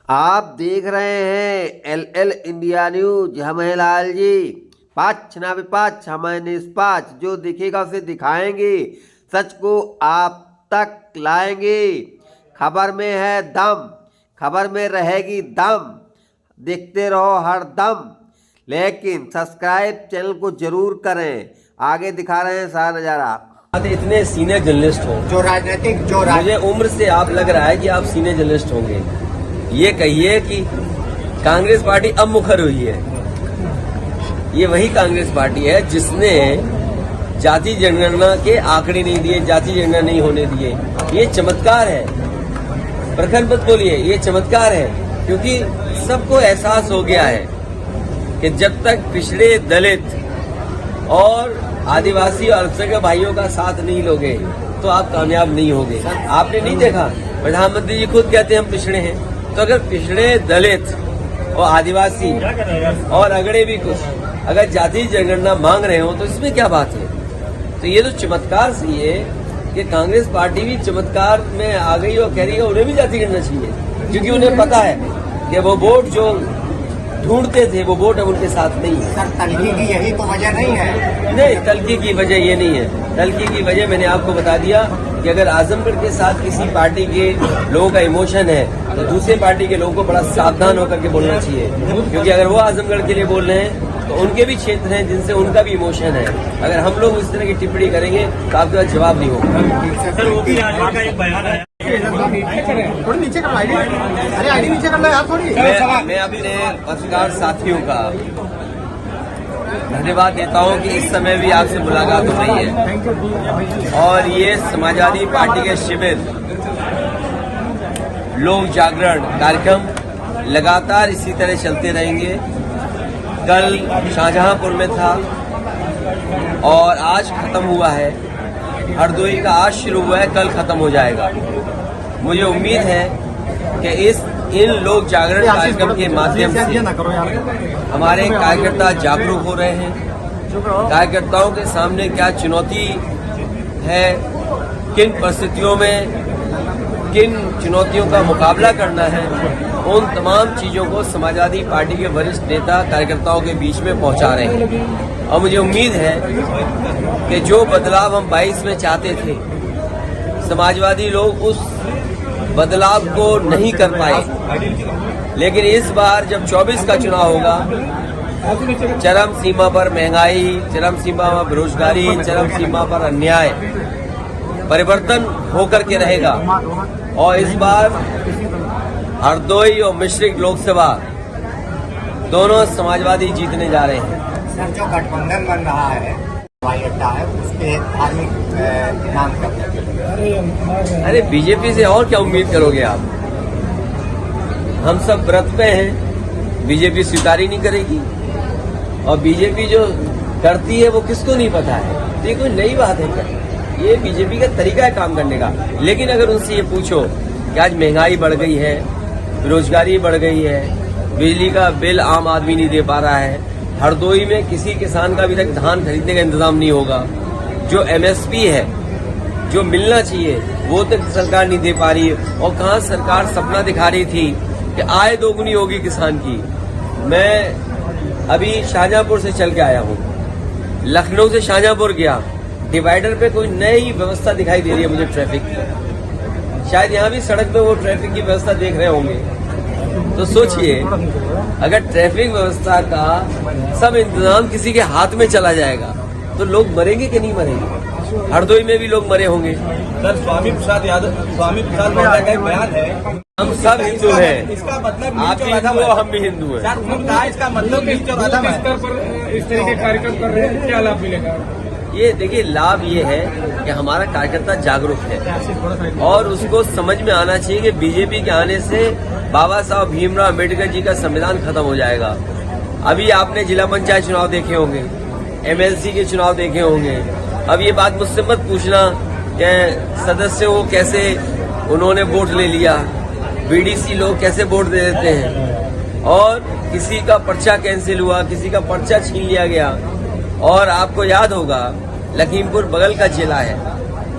आप देख रहे हैं एल इंडिया न्यूज। हम हैं लाल जी, पक्ष ना विपक्ष, हम हैं निष्पक्ष। जो दिखेगा उसे दिखाएंगे, सच को आप तक लाएंगे। खबर में है दम, खबर में रहेगी दम। देखते रहो हर दम, लेकिन सब्सक्राइब चैनल को जरूर करें। आगे दिखा रहे हैं सारा नजारा। इतने सीनियर जर्नलिस्ट हो, मुझे उम्र से आप लग रहा है कि आप सीनियर जर्नलिस्ट होंगे। ये कहिए कि कांग्रेस पार्टी अब मुखर हुई है। ये वही कांग्रेस पार्टी है जिसने जाति जनगणना के आंकड़े नहीं दिए, जाति जनगणना नहीं होने दिए। ये चमत्कार है, प्रखर मत बोलिए, ये चमत्कार है। क्योंकि सबको एहसास हो गया है कि जब तक पिछड़े, दलित और आदिवासी और अल्पसंख्यक भाइयों का साथ नहीं लोगे तो आप कामयाब नहीं होगे। आपने नहीं देखा, प्रधानमंत्री जी खुद कहते हैं हम पिछड़े हैं। तो अगर पिछड़े, दलित और आदिवासी और अगड़े भी कुछ अगर जाति जनगणना मांग रहे हो तो इसमें क्या बात है। तो ये तो चमत्कार सही है कि कांग्रेस पार्टी भी चमत्कार में आ गई और कह रही है उन्हें भी जाति करना चाहिए, क्योंकि उन्हें पता है कि वो वोट जो ढूंढते थे वो वोट अब उनके साथ नहीं है। सर, तल्खी की यही तो वजह नहीं है। नहीं, तल्खी की वजह ये नहीं है। तल्खी की वजह मैंने आपको बता दिया कि अगर आजमगढ़ के साथ किसी पार्टी के लोगों का इमोशन है तो दूसरे पार्टी के लोगों को बड़ा सावधान होकर के बोलना चाहिए, क्योंकि अगर वो आजमगढ़ के लिए बोल रहे हैं तो उनके भी क्षेत्र हैं जिनसे उनका भी इमोशन है। अगर हम लोग इस तरह की टिप्पणी करेंगे तो आपके पास जवाब नहीं होगा। सर, वो भी आज का एक बयान आया, थोड़ी नीचे कर, अरे आईडी नीचे कर लो यार थोड़ी। मैं अपने पत्रकार साथियों का धन्यवाद देता हूं कि इस समय भी आपसे मुलाकात हो रही है। और ये समाजवादी पार्टी के शिविर, लोक जागरण कार्यक्रम लगातार इसी तरह चलते रहेंगे। कल शाहजहांपुर में था और आज खत्म हुआ है। हरदोई का आज शुरू हुआ है, कल खत्म हो जाएगा। मुझे उम्मीद है कि इन लोक जागरण कार्यक्रम के माध्यम से हमारे कार्यकर्ता जागरूक हो रहे हैं। कार्यकर्ताओं के सामने क्या चुनौती है, किन परिस्थितियों में किन चुनौतियों का मुकाबला करना है, उन तमाम चीजों को समाजवादी पार्टी के वरिष्ठ नेता कार्यकर्ताओं के बीच में पहुंचा रहे हैं। और मुझे उम्मीद है कि जो बदलाव हम 22 में चाहते थे, समाजवादी लोग उस बदलाव को नहीं कर पाए। लेकिन इस बार जब 24 का चुनाव होगा, चरम सीमा पर महंगाई, चरम सीमा पर बेरोजगारी, चरम सीमा पर अन्याय, परिवर्तन होकर के रहेगा। और इस बार हरदोई और मिश्रिक लोकसभा दोनों समाजवादी जीतने जा रहे हैं। सर, जो गठबंधन बन रहा है, हवाई अड्डा है, उसके धार्मिक नाम का, अरे बीजेपी से और क्या उम्मीद करोगे आप। हम सब व्रत पे हैं, बीजेपी स्वीकार ही नहीं करेगी। और बीजेपी जो करती है वो किसको नहीं पता है। तो ये कोई नई बात है क्या? ये बीजेपी का तरीका है काम करने का। लेकिन अगर उनसे ये पूछो कि आज महंगाई बढ़ गई है, बेरोजगारी बढ़ गई है, बिजली का बिल आम आदमी नहीं दे पा रहा है, हरदोई में किसी किसान का अभी तक धान खरीदने का इंतजाम नहीं होगा, जो एमएसपी है, जो मिलना चाहिए वो तक सरकार नहीं दे पा रही है। और कहाँ सरकार सपना दिखा रही थी कि आय दोगुनी होगी किसान की। मैं अभी शाहजहांपुर से चल के आया हूँ, लखनऊ से शाहजहांपुर गया, डिवाइडर पे कोई नई व्यवस्था दिखाई दे रही है मुझे ट्रैफिक की। शायद यहाँ भी सड़क पे वो ट्रैफिक की व्यवस्था देख रहे होंगे। तो सोचिए, अगर ट्रैफिक व्यवस्था का सब इंतजाम किसी के हाथ में चला जाएगा तो लोग मरेंगे कि नहीं मरेंगे। हरदोई में भी लोग मरे होंगे। सर, स्वामी प्रसाद महोदय का एक बयान है, हम सब हिंदू हैं, इसका मतलब आप भी हिंदू हो, हम भी हिंदू हैं। सर, उन्होंने कहा इसका मतलब इस स्तर पर इस तरह के कार्यक्रम कर रहे हैं, क्या लाभ मिलेगा? ये देखिए, लाभ ये है कि हमारा कार्यकर्ता जागरूक है और उसको समझ में आना चाहिए कि बीजेपी के आने से बाबा साहब भीमराव अम्बेडकर जी का संविधान खत्म हो जाएगा। अभी आपने जिला पंचायत चुनाव देखे होंगे, एमएलसी के चुनाव देखे होंगे। अब ये बात मुझसे मत पूछना कि सदस्यों को कैसे उन्होंने वोट ले लिया, बीडीसी लोग कैसे वोट दे देते हैं, और किसी का पर्चा कैंसिल हुआ, किसी का पर्चा छीन लिया गया। और आपको याद होगा, लखीमपुर बगल का जिला है,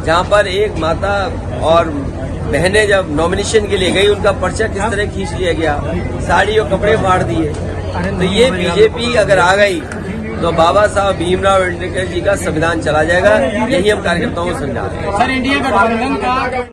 जहां पर एक माता और बहनें जब नॉमिनेशन के लिए गई, उनका पर्चा किस तरह खींच लिया गया, साड़ी और कपड़े फाड़ दिए। तो ये बीजेपी अगर आ गई तो बाबा साहब भीमराव अम्बेडकर जी का संविधान चला जाएगा। यही हम कार्यकर्ताओं को समझा रहे हैं। सर, इंडिया गठबंधन का